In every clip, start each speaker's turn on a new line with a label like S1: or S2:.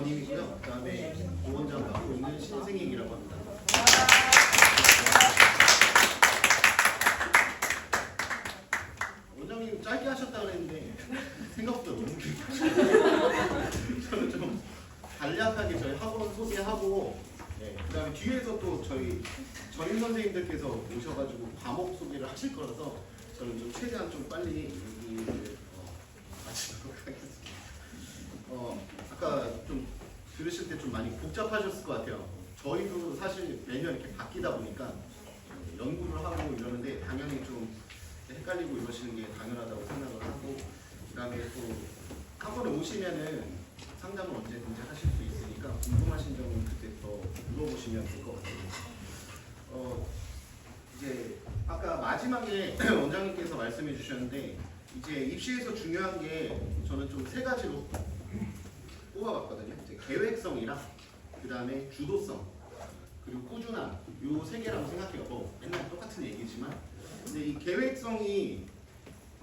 S1: 전임이고요. 그다음에 부원장 맡고 있는 신생익이라고 합니다. 원장님 짧게 하셨다 그랬는데 생각보다 너무 길게 저는 좀 간략하게 저희 학원 소개하고 그다음에 뒤에서 또 저희 전임 선생님들께서 오셔가지고 과목 소개를 하실 거라서 저는 좀 최대한 좀 빨리 얘기를 마치도록 하겠습니다. 아까 좀 들으실 때 좀 많이 복잡하셨을 것 같아요. 저희도 사실 매년 이렇게 바뀌다 보니까 연구를 하고 이러는데 당연히 좀 헷갈리고 이러시는 게 당연하다고 생각을 하고, 그다음에 또 학원에 오시면은 상담을 언제든지 하실 수 있으니까 궁금하신 점은 그때 더 물어보시면 될 것 같아요. 이제 아까 마지막에 원장님께서 말씀해 주셨는데 이제 입시에서 중요한 게 저는 좀 세 가지로 뽑아봤거든요. 이제 계획성이랑 그다음에 주도성 그리고 꾸준함, 요 세 개라고 생각해요. 맨날 똑같은 얘기지만 근데 이 계획성이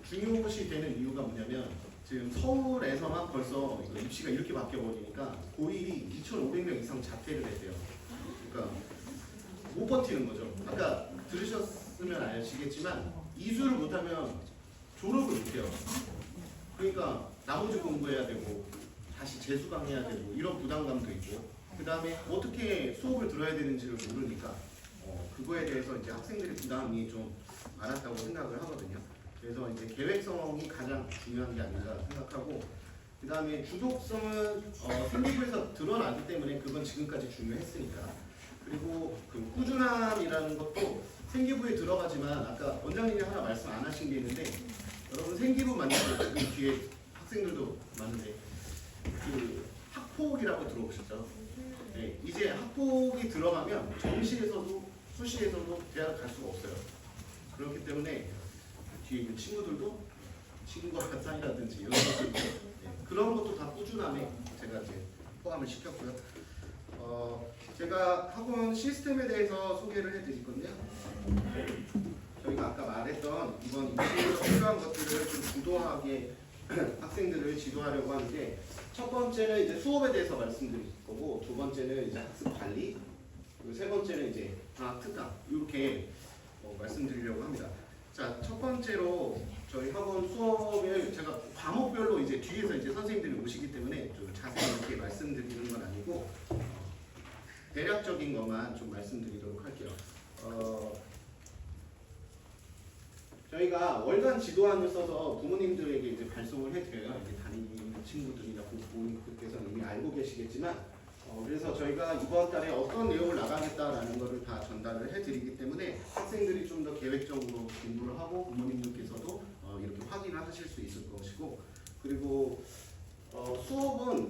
S1: 중요시 되는 이유가 뭐냐면 지금 서울에서만 벌써 입시가 이렇게 바뀌어버리니까 고1이 2,500명 이상 자퇴를 했대요. 그러니까 못 버티는 거죠. 아까 들으셨으면 아시겠지만 이수를 못하면 졸업을 못해요. 그러니까 나머지 공부해야 되고 다시 재수강해야 되고 이런 부담감도 있고, 그 다음에 어떻게 수업을 들어야 되는지를 모르니까 그거에 대해서 이제 학생들의 부담이 좀 많았다고 생각을 하거든요. 그래서 이제 계획성이 가장 중요한 게 아닌가 생각하고, 그 다음에 주도성은 생기부에서 드러나기 때문에 그건 지금까지 중요했으니까. 그리고 그 꾸준함이라는 것도 생기부에 들어가지만 아까 원장님이 하나 말씀 안 하신 게 있는데, 여러분 생기부 만들 때 그 뒤에 학생들도 많은데 그 학폭이라고 들어보셨죠? 네, 이제 학폭이 들어가면 정시에서도 수시에서도 대학 갈 수가 없어요. 그렇기 때문에 뒤에 있는 친구들도 친구와 사이라든지 이런 것들 그런 것도 다 꾸준함에 제가 이제 포함을 시켰고요. 제가 학원 시스템에 대해서 소개를 해드릴 건데요. 저희가 아까 말했던 이번 입시에서 필요한 것들을 좀 주도하게 학생들을 지도하려고 하는데, 첫 번째는 이제 수업에 대해서 말씀드릴 거고, 두 번째는 이제 학습 관리, 그리고 세 번째는 이제 방학 특강 이렇게 말씀드리려고 합니다. 자, 첫 번째로 저희 학원 수업을 제가 과목별로 이제 뒤에서 이제 선생님들이 오시기 때문에 좀 자세히 이렇게 말씀드리는 건 아니고 대략적인 것만 좀 말씀드리도록 할게요. 저희가 월간 지도안을 써서 부모님들에게 이제 발송을 해드려요. 이제 다니는 친구들이나 부모님들께서는 이미 알고 계시겠지만, 그래서 저희가 이번 달에 어떤 내용을 나가겠다라는 것을 다 전달을 해드리기 때문에 학생들이 좀 더 계획적으로 공부를 하고 부모님들께서도 이렇게 확인을 하실 수 있을 것이고, 그리고 수업은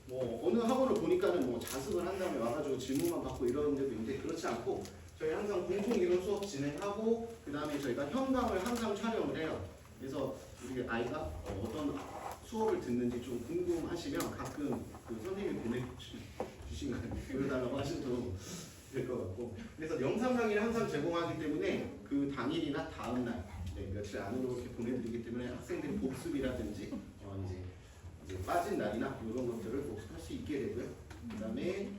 S1: 뭐 어느 학원을 보니까는 뭐 자습을 한 다음에 와가지고 질문만 받고 이러는 데도 있는데 그렇지 않고 저희 항상 공통 이론 수업 진행하고 그 다음에 저희가 현강을 항상 촬영을 해요. 그래서 우리 아이가 어떤 수업을 듣는지 좀 궁금하시면 가끔 그 선생님이 보내주시면 보여달라고 하셔도 될 것 같고, 그래서 영상 강의를 항상 제공하기 때문에 그 당일이나 다음날 며칠 안으로 이렇게 보내드리기 때문에 학생들이 복습이라든지 이제 빠진 날이나 이런 것들을 복습할 수 있게 되고요. 그 다음에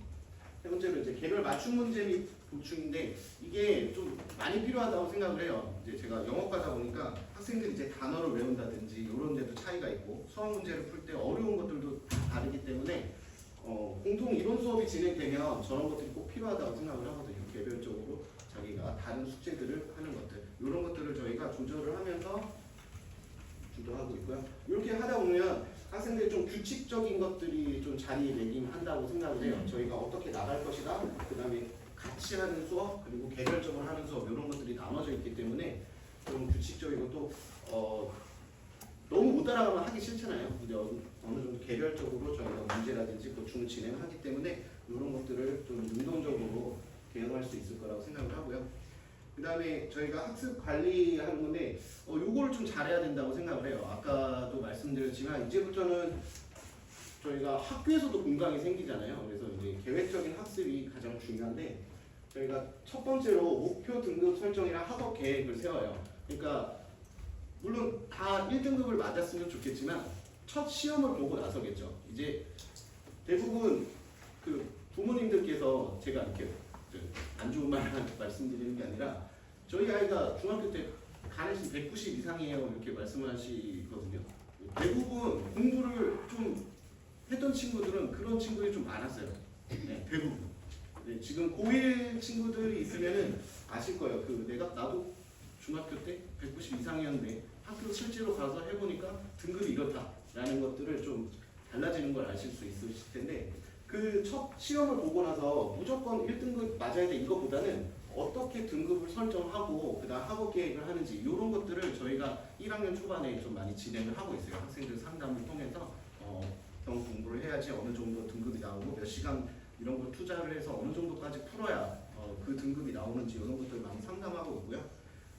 S1: 세 번째로 이제 개별 맞춤 문제 및 보충인데 이게 좀 많이 필요하다고 생각을 해요. 이제 제가 영어과다 보니까 학생들이 이제 단어를 외운다든지 이런 데도 차이가 있고 수학 문제를 풀 때 어려운 것들도 다르기 때문에 공통 이론 수업이 진행되면 저런 것들이 꼭 필요하다고 생각을 하거든요. 개별적으로 자기가 다른 숙제들을 하는 것들 이런 것들을 저희가 조절을 하면서 주도하고 있고요. 이렇게 하다 보면 학생들이 좀 규칙적인 것들이 좀 자리매김한다고 생각을 해요. 저희가 어떻게 나갈 것이다, 그 다음에 같이 하는 수업, 그리고 개별적으로 하는 수업 이런 것들이 나눠져 있기 때문에 좀 규칙적이고 또 너무 못 따라가면 하기 싫잖아요. 근데 어느 정도 개별적으로 저희가 문제라든지 보충을 진행하기 때문에 이런 것들을 좀 능동적으로 대응할 수 있을 거라고 생각을 하고요. 그 다음에 저희가 학습 관리하는 건데 요거를 좀 잘해야 된다고 생각을 해요. 아까도 말씀드렸지만 이제부터는 저희가 학교에서도 공강이 생기잖아요. 그래서 이제 계획적인 학습이 가장 중요한데 저희가 첫 번째로 목표 등급 설정이랑 학업 계획을 세워요. 그러니까 물론 다 1등급을 맞았으면 좋겠지만 첫 시험을 보고 나서겠죠. 이제 대부분 그 부모님들께서 제가 이렇게 안 좋은 말 말씀드리는 게 아니라 저희 아이가 중학교 때 간에서 190 이상이에요 이렇게 말씀하시거든요. 대부분 공부를 좀 했던 친구들은 그런 친구들이 좀 많았어요. 네, 대부분. 네, 지금 고1 친구들이 있으면은 아실 거예요. 나도 중학교 때 190 이상이었는데 학교 실제로 가서 해보니까 등급이 이렇다라는 것들을 좀 달라지는 걸 아실 수 있으실 텐데 그 첫 시험을 보고 나서 무조건 1등급 맞아야 돼 이것보다는 어떻게 등급을 설정하고 그다음 학업 계획을 하는지 이런 것들을 저희가 1학년 초반에 좀 많이 진행을 하고 있어요. 학생들 상담을 통해서 경 공부를 해야지 어느 정도 등급이 나오고 몇 시간 이런 걸 투자를 해서 어느 정도까지 풀어야 그 등급이 나오는지 이런 것들을 많이 상담하고 있고요.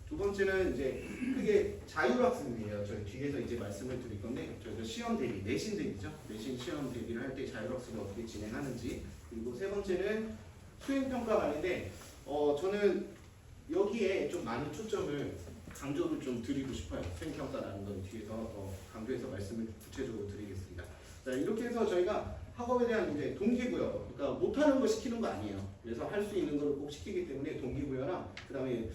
S1: 두 번째는 이제 크게 자율학습이에요. 저희 뒤에서 이제 말씀을 드릴 건데 저희가 시험 대비, 내신 대비죠. 내신 시험 대비를 할 때 자율학습을 어떻게 진행하는지 그리고 세 번째는 수행평가관인데 저는 여기에 좀 많은 초점을 강조를 좀 드리고 싶어요. 수행평가라는 건 뒤에서 강조해서 말씀을 구체적으로 드리겠습니다. 자, 이렇게 해서 저희가 학업에 대한 이제 동기부여, 그러니까 못하는 거 시키는 거 아니에요. 그래서 할 수 있는 걸 꼭 시키기 때문에 동기부여랑 그다음에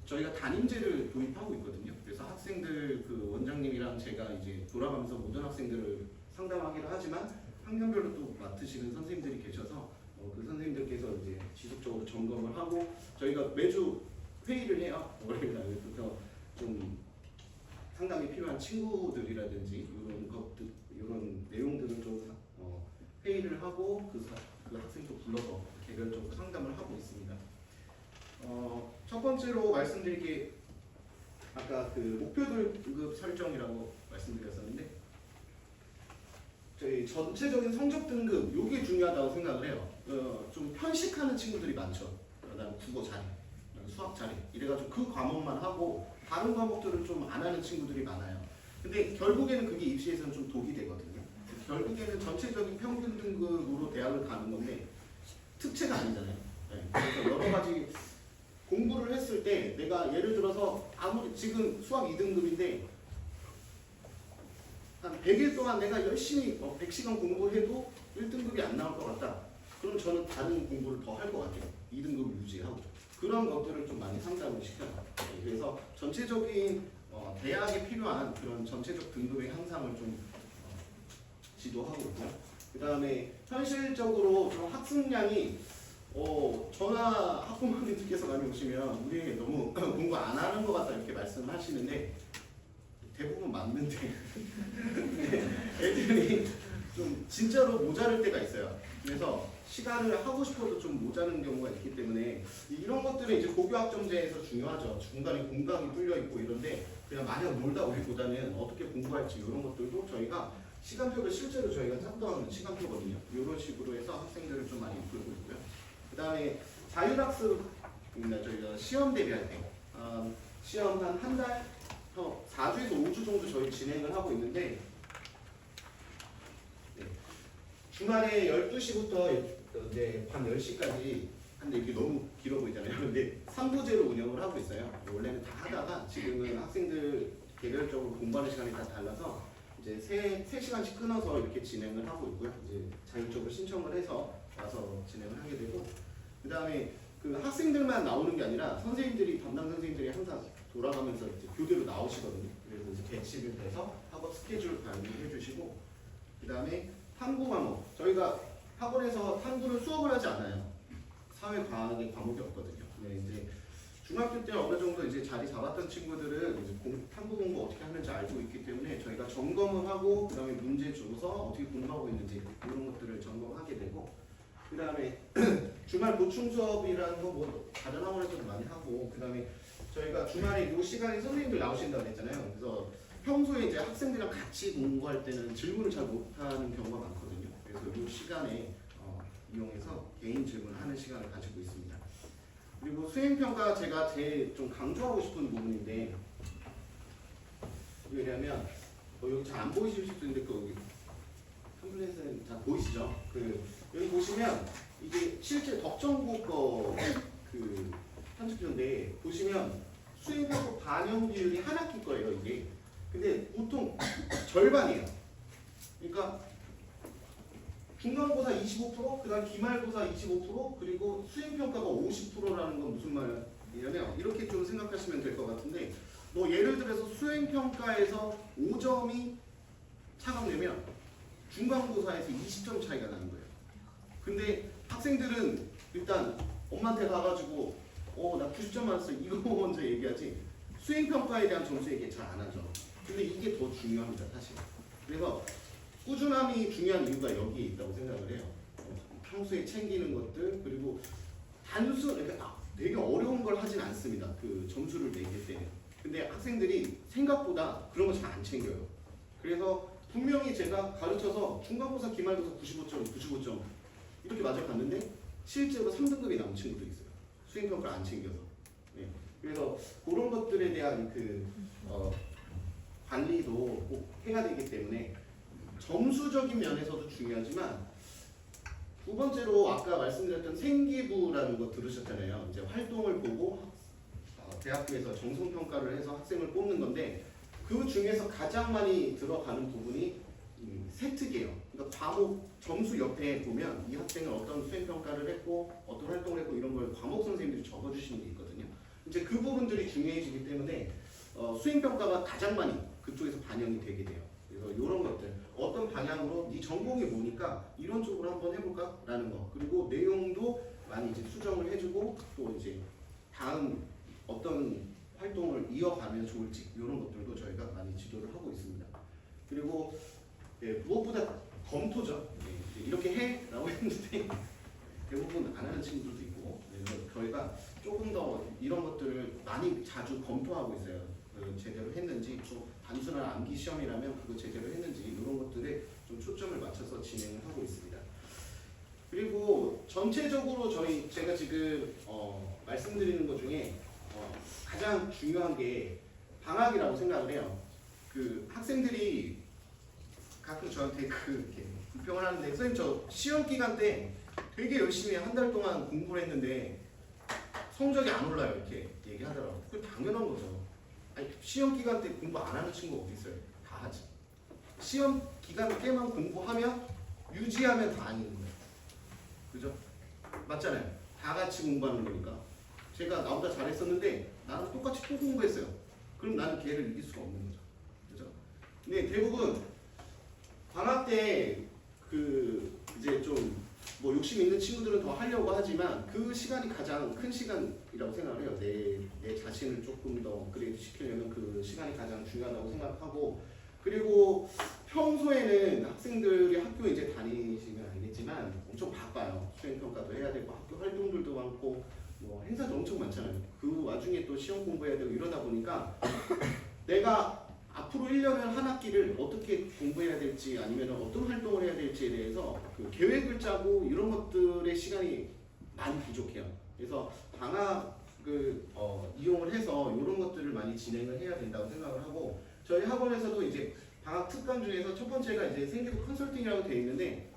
S1: 저희가 담임제를 도입하고 있거든요. 그래서 학생들 그 원장님이랑 제가 이제 돌아가면서 모든 학생들을 상담하기도 하지만 학년별로 또 맡으시는 선생님들이 계셔서 그 선생님들께서 이제 지속적으로 점검을 하고 저희가 매주 회의를 해요. 월요일날. 그래서 좀 상담이 필요한 친구들이라든지 이런 것들, 이런 내용들을 좀 회의를 하고 그 학생도 불러서 개별적으로 상담을 하고 있습니다. 첫 번째로 말씀드릴 게 아까 그 목표 등급 설정이라고 말씀드렸었는데 저희 전체적인 성적 등급 이게 중요하다고 생각을 해요. 좀 편식하는 친구들이 많죠. 그다음 국어 잘해, 수학 잘해 이래가지고 그 과목만 하고 다른 과목들을 좀 안 하는 친구들이 많아요. 근데 결국에는 그게 입시에서는 좀 독이 되거든요. 결국에는 전체적인 평균 등급으로 대학을 가는 건데 특채가 아니잖아요. 네. 그래서 여러 가지 공부를 했을 때 내가 예를 들어서 아무리 지금 수학 2등급인데 한 100일 동안 내가 열심히 100시간 공부해도 1등급이 안 나올 것 같다. 그럼 저는 다른 공부를 더 할 것 같아요. 2등급을 유지하고. 그런 것들을 좀 많이 상담을 시켜요. 그래서 전체적인 대학에 필요한 그런 전체적 등급의 향상을 좀 지도하고 있고요. 그 다음에 현실적으로 좀 학습량이 저나 학부모님들께서 많이 오시면 우리 너무 공부 안 하는 것 같다 이렇게 말씀하시는데 대부분 맞는데 애들이 좀 진짜로 모자랄 때가 있어요. 그래서 시간을 하고 싶어도 좀 모자른 경우가 있기 때문에 이런 것들은 이제 고교학점제에서 중요하죠. 중간에 공강이 뚫려 있고 이런데 그냥 마냥 놀다 오기보다는 어떻게 공부할지 이런 것들도 저희가 시간표를 실제로 저희가 짰던 시간표거든요. 이런 식으로 해서 학생들을 좀 많이 이끌고 있고요. 그 다음에 자율학습입니다. 저희가 시험 대비할 때 시험 한 달, 4주에서 5주 정도 저희 진행을 하고 있는데 네. 주말에 12시부터 이제 밤 10시까지 근데 이게 너무 길어 보이잖아요. 근데 3부제로 운영을 하고 있어요. 원래는 다 하다가 지금은 학생들 개별적으로 공부하는 시간이 다 달라서 이제 3시간씩 끊어서 이렇게 진행을 하고 있고요. 이제 자율적으로 신청을 해서 와서 진행을 하게 되고 그 다음에 그 학생들만 나오는 게 아니라 선생님들이 담당 선생님들이 항상 돌아가면서 이제 교대로 나오시거든요. 그래서 이제 배치를 돼서 학업 스케줄 관리해 주시고 그 다음에 탐구 과목 저희가 학원에서 탐구는 수업을 하지 않아요. 사회과학의 과목이 없거든요. 근데 이제 중학교 때 어느 정도 이제 자리 잡았던 친구들은 이제 탐구 공부 어떻게 하는지 알고 있기 때문에 저희가 점검을 하고 그 다음에 문제 줘서 어떻게 공부하고 있는지 이런 것들을 점검하게 되고 그 다음에 주말 보충 수업이라는 거 뭐 다른 학원에서도 많이 하고 그 다음에 저희가 주말에 이 시간에 선생님들 나오신다고 했잖아요. 그래서 평소에 이제 학생들이랑 같이 공부할 때는 질문을 잘 못하는 경우가 많거든요. 그래서 이 시간에 이용해서 개인 질문하는 시간을 가지고 있습니다. 그리고 수행평가 제가 제일 좀 강조하고 싶은 부분인데 왜냐면 여기 잘 안 보이실 수도 있는데 여기 컴플레인은 잘 보이시죠? 여기 보시면 이게 실제 덕정고 거 편집표인데 보시면 수행하고 반영 비율이 한 학기 거예요 이게. 근데 보통 절반이에요. 그러니까 중간고사 25%, 그다음 기말고사 25%, 그리고 수행평가가 50%라는 건 무슨 말이냐면 이렇게 좀 생각하시면 될 것 같은데 뭐 예를 들어서 수행평가에서 5점이 차감되면 중간고사에서 20점 차이가 나는 거예요. 근데 학생들은 일단 엄마한테 가가지고 나 90점 맞았어 이거 먼저 얘기하지 수행평가에 대한 점수 얘기 잘 안 하죠. 근데 이게 더 중요합니다 사실. 그래서 꾸준함이 중요한 이유가 여기에 있다고 생각을 해요. 평소에 챙기는 것들 그리고 이렇게 되게 어려운 걸 하진 않습니다. 그 점수를 매길 때. 근데 학생들이 생각보다 그런 거 잘 안 챙겨요. 그래서 분명히 제가 가르쳐서 중간고사 기말고사 95점 이렇게 맞아갔는데 실제로 3등급이 나온 친구도 있어요. 수행평가를 안 챙겨서. 네. 그래서 그런 것들에 대한 관리도 꼭 해야 되기 때문에 점수적인 면에서도 중요하지만 두 번째로 아까 말씀드렸던 생기부라는 거 들으셨잖아요. 이제 활동을 보고 대학교에서 정성평가를 해서 학생을 뽑는 건데 그 중에서 가장 많이 들어가는 부분이 세특이에요. 그러니까 과목 점수 옆에 보면 이 학생은 어떤 수행평가를 했고 어떤 활동을 했고 이런 걸 과목 선생님들이 적어주시는 게 있거든요. 이제 그 부분들이 중요해지기 때문에 수행평가가 가장 많이 그쪽에서 반영이 되게 돼요. 그래서 이런 것들 어떤 방향으로 네 전공이 뭐니까 이런 쪽으로 한번 해볼까? 라는 거 그리고 내용도 많이 이제 수정을 해주고 또 이제 다음 어떤 활동을 이어가면 좋을지 이런 것들도 저희가 많이 지도를 하고 있습니다. 그리고 무엇보다 검토죠. 이렇게 해? 라고 했는데 대부분 안 하는 친구들도 있고 그래서 저희가 조금 더 이런 것들을 많이 자주 검토하고 있어요. 제대로 했는지 또 단순한 암기 시험이라면 그거 제대로 했는지 이런 것들에 좀 초점을 맞춰서 진행을 하고 있습니다. 그리고 전체적으로 제가 지금 말씀드리는 것 중에 가장 중요한 게 방학이라고 생각을 해요. 그 학생들이 가끔 저한테 이렇게 불평을 하는데 선생님 저 시험 기간 때 되게 열심히 한 달 동안 공부를 했는데 성적이 안 올라요 이렇게 얘기하더라고요. 그게 당연한 거죠. 아니, 시험 기간 때 공부 안 하는 친구가 어디 있어요? 다 하지. 시험 기간 때만 공부하면 유지하면 다 아닌 거예요. 그죠? 맞잖아요. 다 같이 공부하는 거니까. 제가 나보다 잘했었는데 나랑 똑같이 또 공부했어요. 그럼 나는 걔를 이길 수가 없는 거죠. 그죠? 근데 대부분 방학 때 이제 좀 뭐 욕심 있는 친구들은 더 하려고 하지만 그 시간이 가장 큰 시간이라고 생각을 해요. 내 자신을 조금 더 업그레이드 시키려면 그 시간이 가장 중요하다고 생각하고 그리고 평소에는 학생들이 학교 이제 다니시면 알겠지만 엄청 바빠요. 수행평가도 해야 되고 학교 활동들도 많고 뭐 행사도 엄청 많잖아요. 그 와중에 또 시험 공부해야 되고 이러다 보니까 내가 앞으로 1년을 한 학기를 어떻게 공부해야 될지 아니면 어떤 활동을 해야 될지에 대해서 그 계획을 짜고 이런 것들의 시간이 많이 부족해요. 그래서 방학을 이용을 해서 이런 것들을 많이 진행을 해야 된다고 생각을 하고 저희 학원에서도 이제 방학 특강 중에서 첫 번째가 이제 생기부 컨설팅이라고 되어 있는데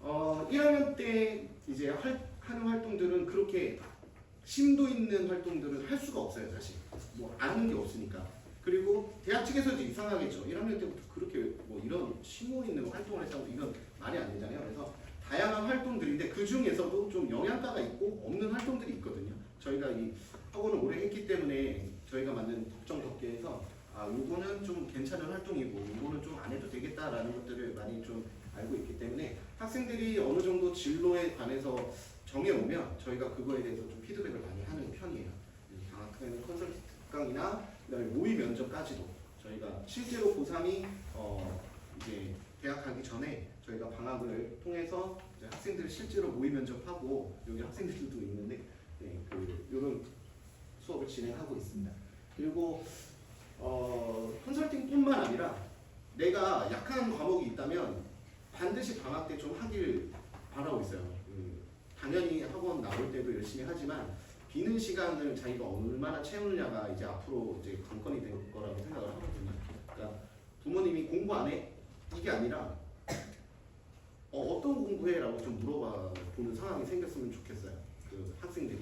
S1: 1학년 때 이제 하는 활동들은 그렇게 심도 있는 활동들은 할 수가 없어요 사실. 뭐 아는 게 없으니까. 그리고 대학 측에서도 이상하겠죠. 1학년 때부터 그렇게 뭐 이런 심도 있는 활동을 했다고 이건 말이 안 되잖아요. 그래서 다양한 활동들인데 그 중에서도 좀 영양가가 있고 없는 활동들이 있거든요. 저희가 이 학원을 오래 했기 때문에 저희가 만든 덕정덕계에서 요거는 좀 괜찮은 활동이고 요거는 좀 안 해도 되겠다라는 것들을 많이 좀 알고 있기 때문에 학생들이 어느 정도 진로에 관해서 정해오면 저희가 그거에 대해서 좀 피드백을 많이 하는 편이에요. 방학에는 컨설팅 특강이나 그다음에 모의 면접까지도 저희가 실제로 고3이 이제 대학 가기 전에 저희가 방학을 통해서 이제 학생들 실제로 모의 면접하고 여기 학생들도 있는데 이런 수업을 진행하고 있습니다. 그리고 컨설팅뿐만 아니라 내가 약한 과목이 있다면 반드시 방학 때 좀 하길 바라고 있어요. 당연히 학원 나올 때도 열심히 하지만 비는 시간을 자기가 얼마나 채우느냐가 이제 앞으로 이제 관건이 될 거라고 생각을 하거든요. 그러니까 부모님이 공부 안 해? 이게 아니라 어떤 공부해?라고 좀 물어봐 보는 상황이 생겼으면 좋겠어요. 그 학생들이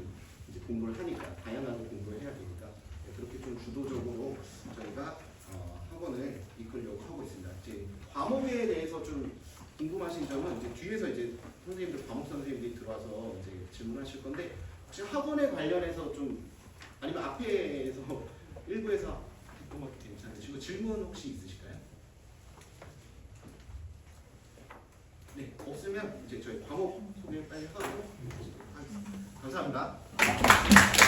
S1: 이제 공부를 하니까 다양한 공부를 해야 되니까 그렇게 좀 주도적으로 저희가 학원을 이끌려고 하고 있습니다. 이제 과목에 대해서 좀 궁금한 궁금하신 점은 이제 뒤에서 이제 선생님들 과목 선생님들이 들어와서 이제 질문하실 건데 혹시 학원에 관련해서 좀 아니면 앞에서 일부에서 했던 것도 괜찮으시고 질문 혹시 있으실까요? 네, 없으면 이제 저희 과목 소개 빨리 하고 하겠습니다. 감사합니다.